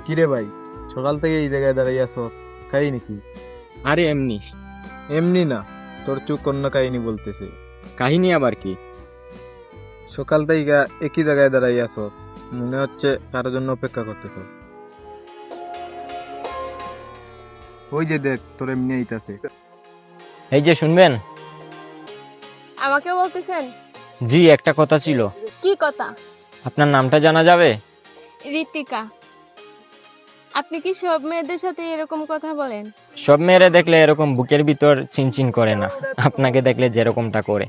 কিরে ভাই, সকাল থেকে এই জায়গায় দাঁড়িয়ে আছো, কাহিনী কি? আরে এমনি। এমনি না, তোর চোখ অন্য কাহিনী বলতেছে। কাহিনী আবার কি? সকাল থেকে একই জায়গায় দাঁড়িয়ে আছো, মনে হচ্ছে কারোর জন্য অপেক্ষা করতেছ। ওই যে দেখ, তোর এমনি আইতাছে। এই যে শুনবেন। আমাকে বলতেছেন? জি, একটা কথা ছিল। কি কথা? আপনার নামটা জানা যাবে? ঋতিকা। আপনি কি সব মেয়েদের সাথে এরকম কথা বলেন? সব মেয়েরা দেখলে এরকম বুকের ভিতর চিনচিন করে না, আপনাকে দেখলে যেরকমটা করে।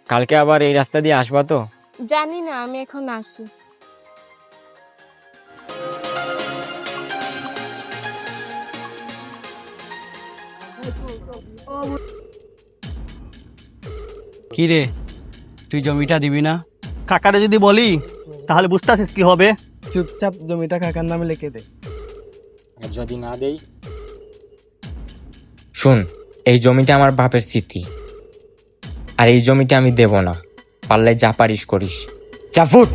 কালকে আবার এই রাস্তা দিয়ে আসবা তো? জানি না, আমি এখন আসি। কি রে, তুই জমিটা দিবি না? কাকারে যদি বলি তাহলে বুঝতে পারছিস কি হবে। চুপচাপ জমিটা কাকার নামে লিখে দে। আর যদি না দেই? শুন, এই জমিটা আমার বাপের স্মৃতি, আর এই জমিটা আমি দেব না। পারলে যা পারিস করিস, যা ফুট।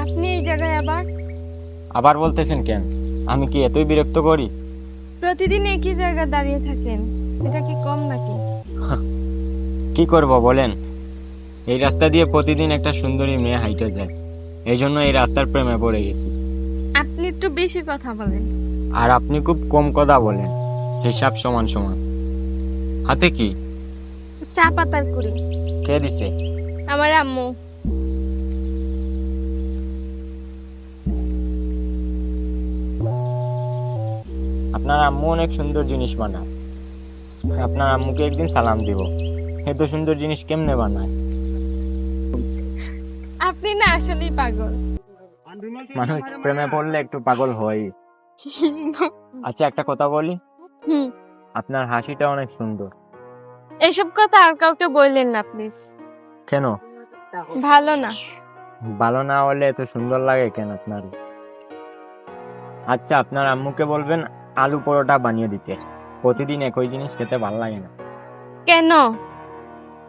আপনি এই জায়গায় আবার? আবার বলতেছেন কেন? আমি কি এতই বিরক্ত করি? প্রতিদিন একই জায়গায় দাঁড়িয়ে থাকেন, এটা কি কম নাকি? কি করব বলেন? এই রাস্তা দিয়ে প্রতিদিন একটা সুন্দরী মেয়ে হাইটে যায়, এই জন্য এই রাস্তার প্রেমে পড়ে গেছি। আপনি একটু বেশি কথা বলেন। আর আপনি খুব কম কথা বলেন, হিসাব সমান সমান। হাতে কি? চা পাতার কুড়ি। কে দিছে? আমার আম্মু। আপনার আম্মু অনেক সুন্দর জিনিস বানায়, আপনার আম্মুকে একদিন সালাম দিব। এত সুন্দর জিনিস কেমনে বানায়? আপনি না আসলেই পাগল। মানুষ প্রেমে পড়লে একটু পাগল হয়। আচ্ছা, একটা কথা বলি, হুম। আপনার হাসিটা অনেক সুন্দর। এসব কথা আর কাউকে বললেন না প্লিজ। কেন? ভালো না। ভালো না হলে এত সুন্দর লাগে কেন আপনার? আচ্ছা, আপনার আম্মুকে বলবেন আলু পরোটা বানিয়ে দিতে। প্রতিদিন একই জিনিস খেতে ভালো লাগে না। কেন?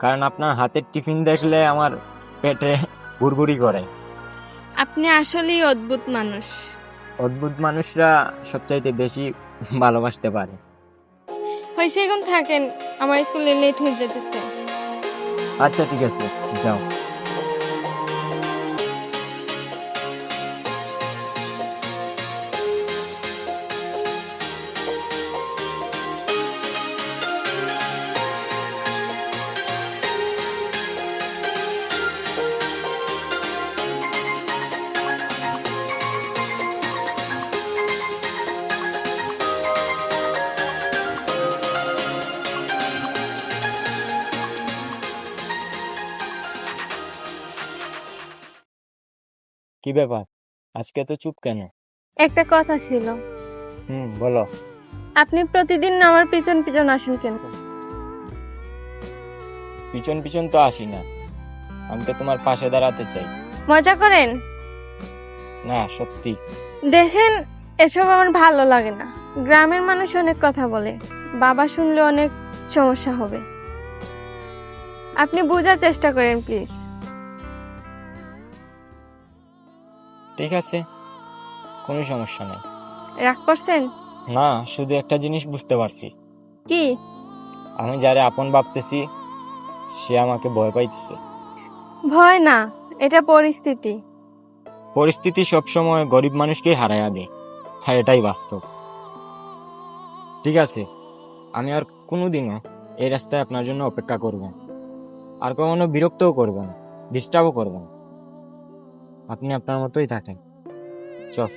কারণ আপনার হাতের টিফিন দেখলে আমার পেটে গুড়গুড়ি করে। আপনি আসলেই অদ্ভুত মানুষ। অদ্ভুত মানুষরা সবচাইতে বেশি ভালোবাসতে পারে। হয়েছে, এখন থাকেন, আমার স্কুলে লেট হয়ে যেতেছে। আচ্ছা ঠিক আছে, যাও। কি ব্যাপার, আজকে তো চুপ কেন? একটা কথা ছিল। বলো। আপনি প্রতিদিন আমার পিছন পিছন আসেন কেন? পিছন পিছন তো আসি না, আমি তো তোমার পাশে দাঁড়াতে চাই। মজা করেন? না, সত্যি। দেখেন, এসব আমার ভালো লাগে না। গ্রামের মানুষ অনেক কথা বলে, বাবা শুনলে অনেক সমস্যা হবে। আপনি বোঝার চেষ্টা করেন প্লিজ। ঠিক আছে, কোনো সমস্যা নেই। রাগ করছেন? না, শুধু একটা জিনিস বুঝতে পারছি। কি? আমি যারে আপন ভাবতেছি সে আমাকে ভয় পাইতেছে। ভয় না, এটা পরিস্থিতি। পরিস্থিতি সবসময় গরিব মানুষকেই হারাইয়া দেয়, আর এটাই বাস্তব। ঠিক আছে, আমি আর কোনোদিনও এই রাস্তায় আপনার জন্য অপেক্ষা করব না। আর কখনো বিরক্তও করব না, ডিস্টার্বও করব না। আপনি আপনার মতোই থাকেন। চল।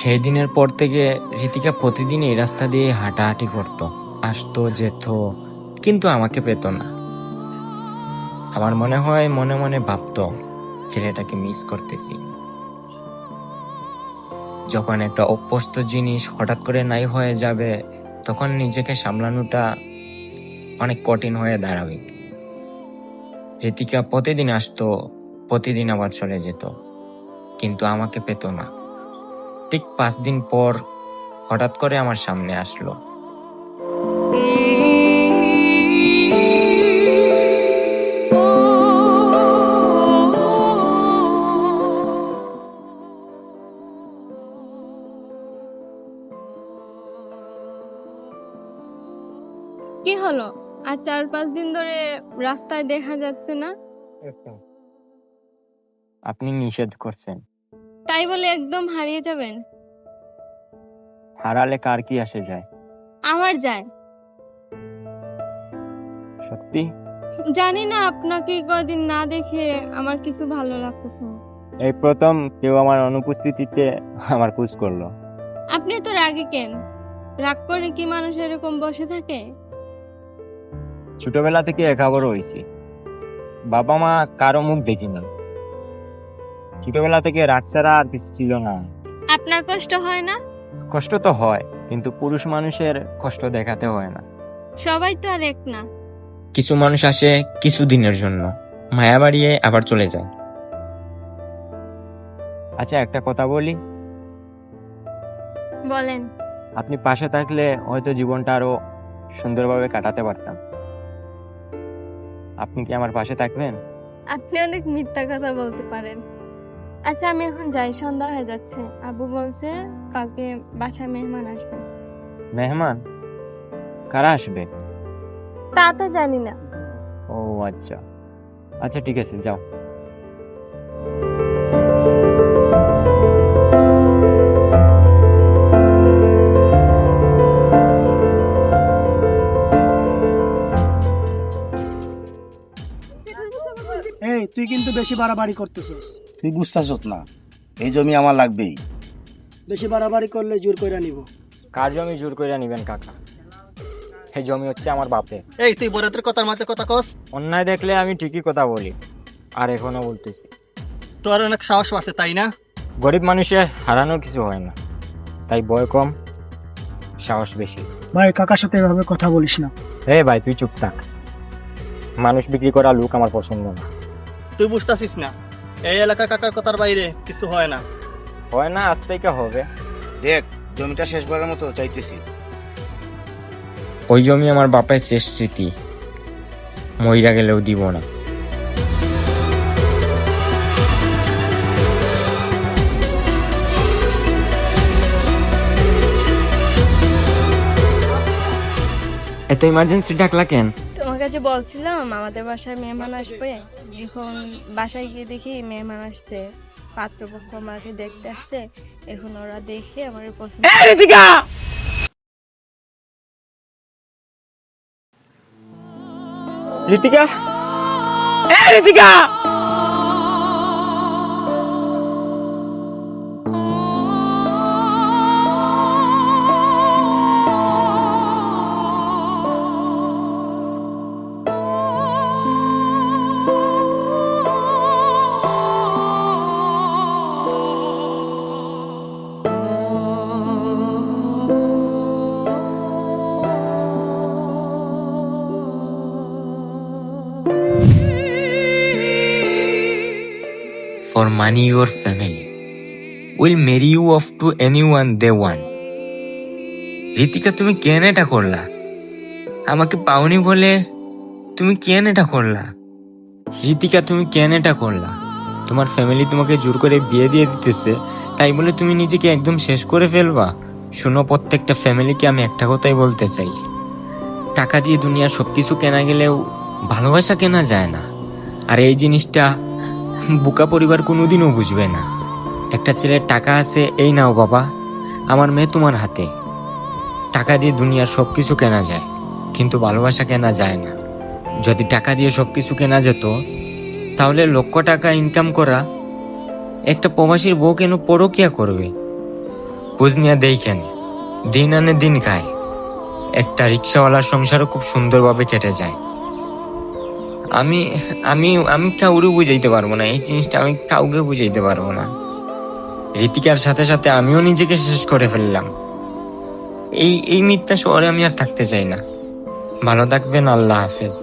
সেই দিনের পর থেকে ঋতিকা প্রতিদিন এই রাস্তা দিয়ে হাঁটাহাঁটি করত, আসতো যেত, কিন্তু আমাকে পেত না। আমার মনে হয় মনে মনে ভাবতো ছেলেটাকে মিস করতেছি। যখন একটা অভ্যস্ত জিনিস হঠাৎ করে নাই হয়ে যাবে, তখন নিজেকে সামলানোটা অনেক কঠিন হয়ে দাঁড়াবে। ঋতিকা প্রতিদিন আসতো, প্রতিদিন আবার চলে যেত, কিন্তু আমাকে পেত না। ঠিক 5 দিন পর হঠাৎ করে আমার সামনে আসলো। কি হলো? আর 4-5 দিন ধরে রাস্তায় দেখা যাচ্ছে না। আপনি নিষেধ করছেন। তাই বলে একদম হারিয়ে যাবেন? হারালে কার কি আসে যায়? আমার যায়। সত্যি? জানি না, আপনাকে কদিন না দেখে আমার কিছু ভালো লাগতেছে না। এই প্রথম কেউ আমার অনুপস্থিতিতে আমার খোঁজ করলো। আপনি তো রাগে কেন? রাগ করে কি মানুষ এরকম বসে থাকে? ছোটবেলা থেকে একা বড় হয়েছি, বাবা মা কারো মুখ দেখিনি। ছোটবেলা থেকে রাগ ছাড়া আর কিছু ছিল না। আপনার কষ্ট হয় না? কষ্ট তো হয়, কিন্তু পুরুষ মানুষের কষ্ট দেখাতে হয় না। সবাই তো আর এক না। কিছু মানুষ আসে কিছুদিনের জন্য, মায়া বাড়িয়ে আবার চলে যায়। আচ্ছা, একটা কথা বলি, বলেন। আপনি পাশে থাকলে হয়তো জীবনটা আরো সুন্দরভাবে কাটাতে পারতাম। আপনি কি আমার পাশে থাকবেন? আপনি অনেক মিথ্যা কথা বলতে পারেন। আচ্ছা, আমি এখন যাই, সন্ধ্যা হয়ে যাচ্ছে। আব্বু বলছে কালকে বাসায় মেহমান আসবে। মেহমান? কারা আসবে? তা তো জানি না। ও আচ্ছা, আচ্ছা ঠিক আছে, যাও। এই তুই কিন্তু বেশি বাড়াবাড়ি করতেছিস। তুই বুঝতেছ না, এই জমি আমার লাগবেই। বেশি বাড়াবাড়ি করলে জোর কইরা নিব। কার জমি জোর করে নিবেন কাকা? এই জমি হচ্ছে আমার বাপের। এই তুই বরাতের কথার মাঝে কথা কস। অন্যায় দেখলে আমি ঠিকই কথা বলি, আর এখনো বলতেছি। তোর অনেক সাহস আছে তাই না? গরিব মানুষের হারানোর কিছু হয় না, তাই ভয় কম, সাহস বেশি। ভাই, কাকার সাথে এভাবে কথা বলিস না। হে ভাই, তুই চুপ থাক। মানুষ বিক্রি করা লোক আমার পছন্দ না। তুই বুঝতেছিস না, এই এলাকা কাকার কথার বাইরে কিছু হয় না। হয় না, আজ থেকে হবে। দেখ, জমিটা শেষবারের মতো চাইতেছি। ওই জমি আমার বাপের শেষ স্মৃতি, মইরা গেলেও দিব না। এত ইমার্জেন্সি ডাকলা কেন? তোমার কাছে বলছিলাম আমাদের বাসায় মেহমান আসবে। এখন বাসায় গিয়ে দেখি মেহমান আসছে, পাত্রপক্ষ আমাকে দেখতে আসছে। এখন ওরা দেখে আমার পছন্দ। Ritika, Ritika! For money, your family will marry you off to anyone they want. Ritika, তুমি কেন এটা করলা? আমাকে পাওনি বলে তুমি কেন এটা করলা? ঋতিকা, তুমি কেন এটা করলা? তোমার ফ্যামিলি তোমাকে জোর করে বিয়ে দিয়ে দিতেছে, তাই বলে তুমি নিজেকে একদম শেষ করে ফেলবা? শোনো, প্রত্যেকটা ফ্যামিলিকে আমি একটা কথাই বলতে চাই, টাকা দিয়ে দুনিয়ার সবকিছু কেনা গেলেও ভালোবাসা কেনা যায় না। আর এই জিনিসটা বুকা পরিবার কোনোদিনও বুঝবে না। একটা ছেলের টাকা আছে, এই নাও বাবা, আমার মেয়ে তোমার হাতে। টাকা দিয়ে দুনিয়ার সবকিছু কেনা যায়, কিন্তু ভালোবাসা কেনা যায় না। যদি টাকা দিয়ে সবকিছু কেনা যেত, তাহলে লক্ষ টাকা ইনকাম করা একটা প্রবাসীর বউ কেন পরকিয়া করবে? খোঁজ নিয়ে দেই কেন, দিন আনে দিন খায়। একটা রিক্সাওয়ালার সংসারও খুব সুন্দরভাবে কেটে যায়। আমি আমি আমি কাউরে বুঝাইতে পারবো না, এই জিনিসটা আমি কাউকে বুঝাইতে পারবো না। ঋতিকার সাথে সাথে আমিও নিজেকে শেষ করে ফেললাম। এই মিথ্যা শহরে আমি আর থাকতে চাই না। ভালো থাকবেন, আল্লাহ হাফেজ।